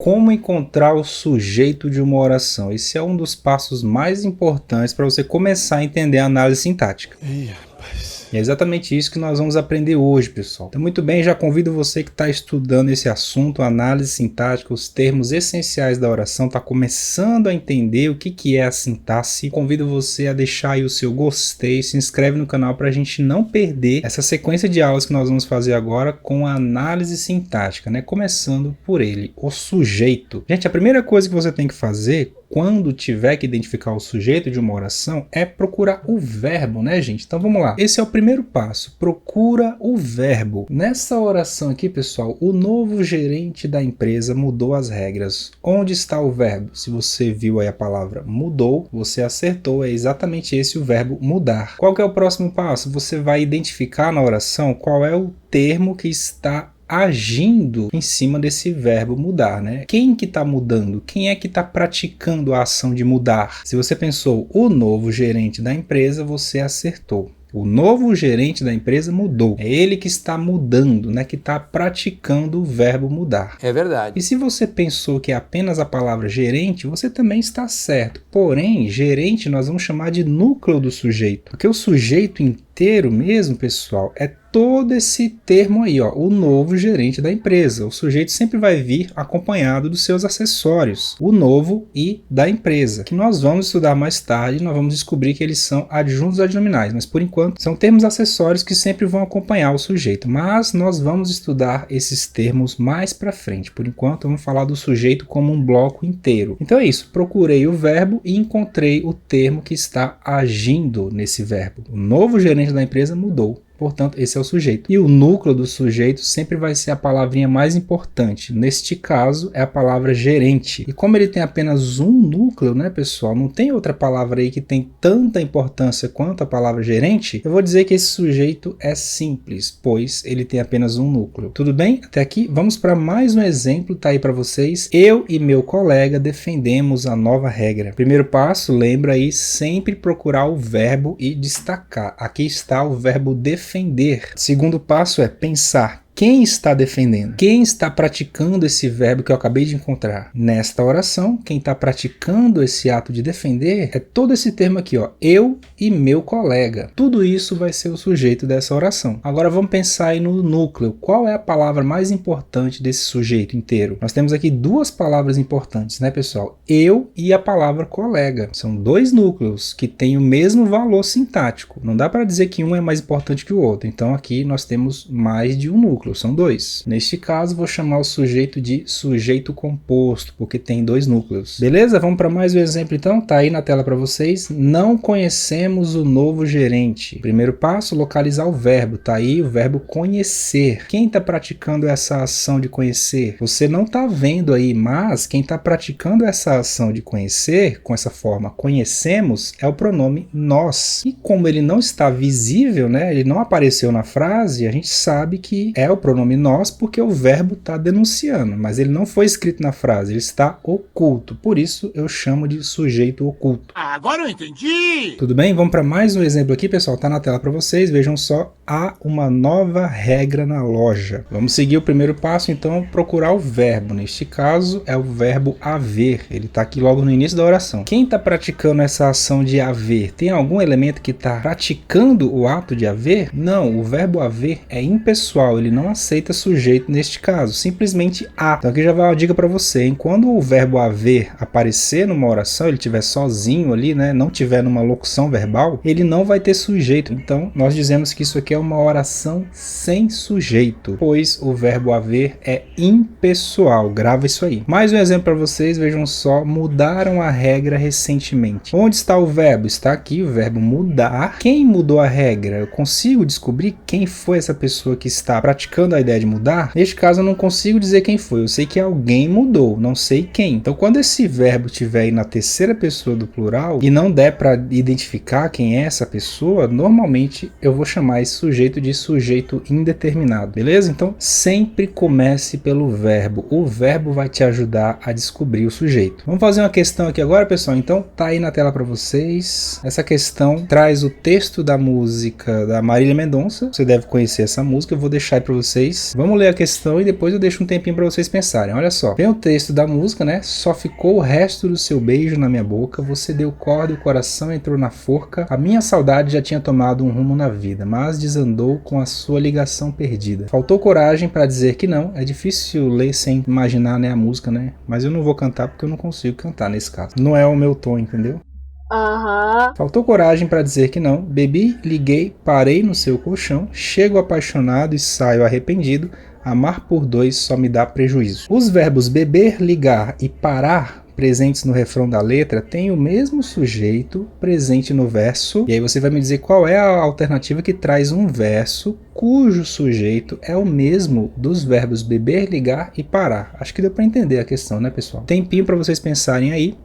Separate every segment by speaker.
Speaker 1: Como encontrar o sujeito de uma oração? Esse é um dos passos mais importantes para você começar a entender a análise sintática.
Speaker 2: Ih, rapaz.
Speaker 1: E é exatamente isso que nós vamos aprender hoje, pessoal. Então, muito bem, já convido você que está estudando esse assunto, análise sintática, os termos essenciais da oração, está começando a entender o que é a sintaxe. Convido você a deixar aí o seu gostei, se inscreve no canal para a gente não perder essa sequência de aulas que nós vamos fazer agora com a análise sintática, né? Começando por ele, o sujeito. Gente, a primeira coisa que você tem que fazer quando tiver que identificar o sujeito de uma oração é procurar o verbo, né, gente? Então vamos lá. Esse é o primeiro passo. Procura o verbo. Nessa oração aqui, pessoal, o novo gerente da empresa mudou as regras. Onde está o verbo? Se você viu aí a palavra mudou, você acertou. É exatamente esse o verbo mudar. Qual que é o próximo passo? Você vai identificar na oração qual é o termo que está agindo em cima desse verbo mudar, né? Quem que está mudando? Quem é que está praticando a ação de mudar? Se você pensou o novo gerente da empresa, você acertou. O novo gerente da empresa mudou. É ele que está mudando, né? Que está praticando o verbo mudar.
Speaker 2: É verdade.
Speaker 1: E se você pensou que é apenas a palavra gerente, você também está certo. Porém, gerente nós vamos chamar de núcleo do sujeito. Porque o sujeito inteiro mesmo, pessoal, é todo esse termo aí, ó, o novo gerente da empresa. O sujeito sempre vai vir acompanhado dos seus acessórios, o novo e da empresa, que nós vamos estudar mais tarde, nós vamos descobrir que eles são adjuntos adnominais, mas por enquanto são termos acessórios que sempre vão acompanhar o sujeito, mas nós vamos estudar esses termos mais para frente. Por enquanto vamos falar do sujeito como um bloco inteiro. Então é isso, procurei o verbo e encontrei o termo que está agindo nesse verbo. O novo gerente da empresa mudou. Portanto, esse é o sujeito. E o núcleo do sujeito sempre vai ser a palavrinha mais importante. Neste caso, é a palavra gerente. E como ele tem apenas um núcleo, né, pessoal? Não tem outra palavra aí que tem tanta importância quanto a palavra gerente. Eu vou dizer que esse sujeito é simples, pois ele tem apenas um núcleo. Tudo bem? Até aqui, vamos para mais um exemplo, tá aí para vocês. Eu e meu colega defendemos a nova regra. Primeiro passo, lembra aí, sempre procurar o verbo e destacar. Aqui está o verbo defender. Segundo passo é pensar. Quem está defendendo? Quem está praticando esse verbo que eu acabei de encontrar? Nesta oração, quem está praticando esse ato de defender é todo esse termo aqui, ó, eu e meu colega. Tudo isso vai ser o sujeito dessa oração. Agora vamos pensar aí no núcleo. Qual é a palavra mais importante desse sujeito inteiro? Nós temos aqui duas palavras importantes, né, pessoal? Eu e a palavra colega. São dois núcleos que têm o mesmo valor sintático. Não dá para dizer que um é mais importante que o outro. Então aqui nós temos mais de um núcleo. São dois. Neste caso, vou chamar o sujeito de sujeito composto, porque tem dois núcleos. Beleza? Vamos para mais um exemplo então? Tá aí na tela para vocês. Não conhecemos o novo gerente. Primeiro passo, localizar o verbo. Tá aí o verbo conhecer. Quem está praticando essa ação de conhecer? Você não está vendo aí, mas quem está praticando essa ação de conhecer, com essa forma conhecemos, é o pronome nós. E como ele não está visível, né? Ele não apareceu na frase, a gente sabe que é o pronome nós porque o verbo está denunciando, mas ele não foi escrito na frase, ele está oculto, por isso eu chamo de sujeito oculto.
Speaker 3: Agora eu entendi!
Speaker 1: Tudo bem? Vamos para mais um exemplo aqui, pessoal, tá na tela para vocês, vejam só, há uma nova regra na loja. Vamos seguir o primeiro passo, então, procurar o verbo, neste caso é o verbo haver, ele está aqui logo no início da oração. Quem está praticando essa ação de haver? Tem algum elemento que está praticando o ato de haver? Não, o verbo haver é impessoal, ele não aceita sujeito neste caso, simplesmente há. Então aqui já vai uma dica para você, hein? Quando o verbo haver aparecer numa oração, ele estiver sozinho ali, né, não tiver numa locução verbal, ele não vai ter sujeito. Então nós dizemos que isso aqui é uma oração sem sujeito, pois o verbo haver é impessoal. Grava isso aí. Mais um exemplo para vocês, vejam só, mudaram a regra recentemente. Onde está o verbo? Está aqui o verbo mudar. Quem mudou a regra? Eu consigo descobrir quem foi essa pessoa que está praticando a ideia de mudar? Neste caso eu não consigo dizer quem foi, eu sei que alguém mudou, não sei quem. Então quando esse verbo estiver aí na terceira pessoa do plural e não der para identificar quem é essa pessoa, normalmente eu vou chamar esse sujeito de sujeito indeterminado, beleza? Então sempre comece pelo verbo. O verbo vai te ajudar a descobrir o sujeito. Vamos fazer uma questão aqui agora, pessoal? Então tá aí na tela para vocês. Essa questão traz o texto da música da Marília Mendonça. Você deve conhecer essa música, eu vou deixar aí para vocês. Vamos ler a questão e depois eu deixo um tempinho para vocês pensarem. Olha só, tem o texto da música, né? Só ficou o resto do seu beijo na minha boca, você deu corda e o coração entrou na forca, a minha saudade já tinha tomado um rumo na vida, mas desandou com a sua ligação perdida. Faltou coragem para dizer que não. É difícil ler sem imaginar, né, a música, né? Mas eu não vou cantar porque eu não consigo cantar nesse caso. Não é o meu tom, entendeu? Faltou coragem para dizer que não. Bebi, liguei, parei no seu colchão, chego apaixonado e saio arrependido. Amar por dois só me dá prejuízo. Os verbos beber, ligar e parar, presentes no refrão da letra, têm o mesmo sujeito presente no verso. E aí você vai me dizer qual é a alternativa que traz um verso cujo sujeito é o mesmo dos verbos beber, ligar e parar. Acho que deu para entender a questão, né, pessoal? Tempinho para vocês pensarem aí.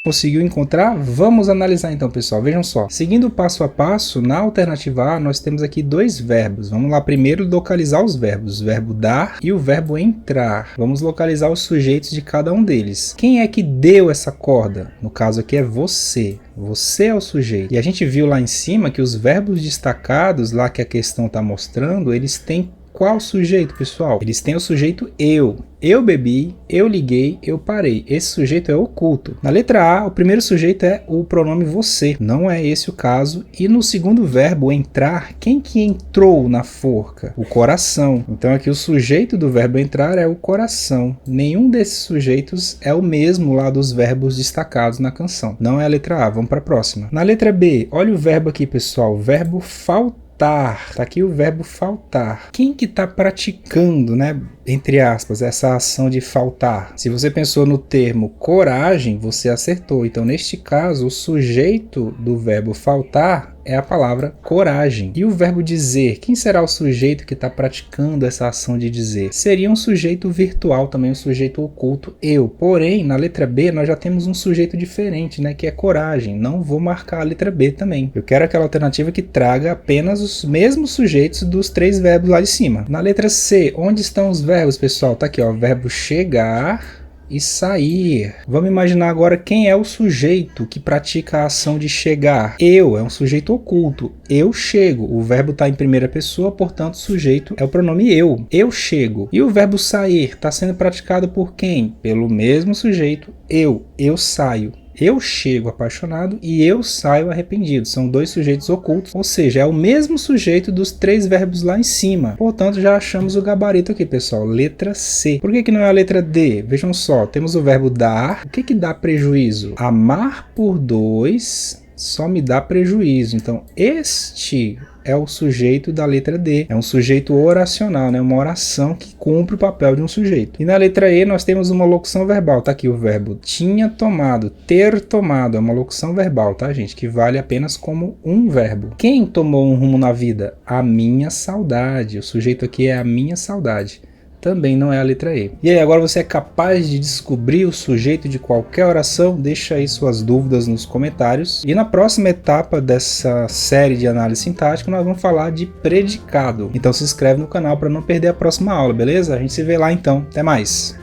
Speaker 1: Conseguiu encontrar? Vamos analisar então, pessoal. Vejam só. Seguindo passo a passo, na alternativa A, nós temos aqui dois verbos. Vamos lá primeiro localizar os verbos. O verbo dar e o verbo entrar. Vamos localizar os sujeitos de cada um deles. Quem é que deu essa corda? No caso aqui é você. Você é o sujeito. E a gente viu lá em cima que os verbos destacados, lá que a questão está mostrando, eles têm qual sujeito, pessoal? Eles têm o sujeito eu. Eu bebi, eu liguei, eu parei. Esse sujeito é oculto. Na letra A, o primeiro sujeito é o pronome você. Não é esse o caso. E no segundo verbo, entrar, quem que entrou na forca? O coração. Então aqui o sujeito do verbo entrar é o coração. Nenhum desses sujeitos é o mesmo lá dos verbos destacados na canção. Não é a letra A. Vamos para a próxima. Na letra B, olha o verbo aqui, pessoal. O verbo faltar. Tá aqui o verbo faltar. Quem que tá praticando, né, entre aspas, essa ação de faltar? Se você pensou no termo coragem, você acertou. Então, neste caso, o sujeito do verbo faltar é a palavra coragem. E o verbo dizer, quem será o sujeito que está praticando essa ação de dizer? Seria um sujeito virtual, também um sujeito oculto, eu. Porém, na letra B, nós já temos um sujeito diferente, né, que é coragem. Não vou marcar a letra B também. Eu quero aquela alternativa que traga apenas os mesmos sujeitos dos três verbos lá de cima. Na letra C, onde estão os verbos, pessoal? Tá aqui, ó, verbo chegar e sair. Vamos imaginar agora quem é o sujeito que pratica a ação de chegar. Eu, é um sujeito oculto. Eu chego. O verbo está em primeira pessoa, portanto o sujeito é o pronome eu. Eu chego. E o verbo sair está sendo praticado por quem? Pelo mesmo sujeito eu. Eu saio. Eu chego apaixonado e eu saio arrependido. São dois sujeitos ocultos, ou seja, é o mesmo sujeito dos três verbos lá em cima. Portanto, já achamos o gabarito aqui, pessoal. Letra C. Por que não é a letra D? Vejam só, temos o verbo dar. O que dá prejuízo? Amar por dois só me dá prejuízo. Então, este é o sujeito da letra D. É um sujeito oracional, né? Uma oração que cumpre o papel de um sujeito. E na letra E nós temos uma locução verbal. Tá aqui o verbo tinha tomado, ter tomado. É uma locução verbal, tá, gente? Que vale apenas como um verbo. Quem tomou um rumo na vida? A minha saudade. O sujeito aqui é a minha saudade. Também não é a letra E. E aí, agora você é capaz de descobrir o sujeito de qualquer oração? Deixa aí suas dúvidas nos comentários. E na próxima etapa dessa série de análise sintática, nós vamos falar de predicado. Então se inscreve no canal para não perder a próxima aula, beleza? A gente se vê lá então. Até mais!